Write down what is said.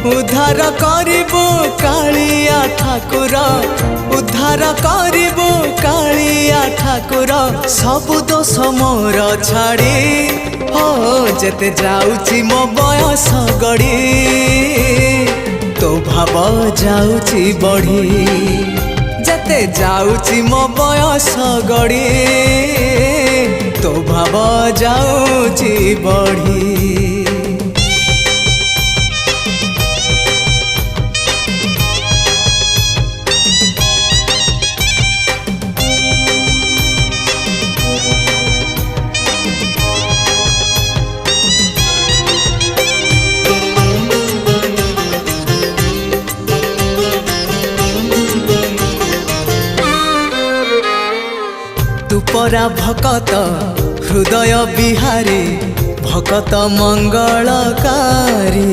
उद्धार करिबो कालिया ठाकुर उद्धार करिबो कालिया ठाकुर सबु दोष मोर छाड़ी हो जेते जाउची मो बयस गड़ी तो भाव जाउची बढ़ी जेते जाउची मो बयस गड़ी तो भाव जाउची बढ़ी। तुपरा भकत हृदय बिहारी भकत मंगलकारी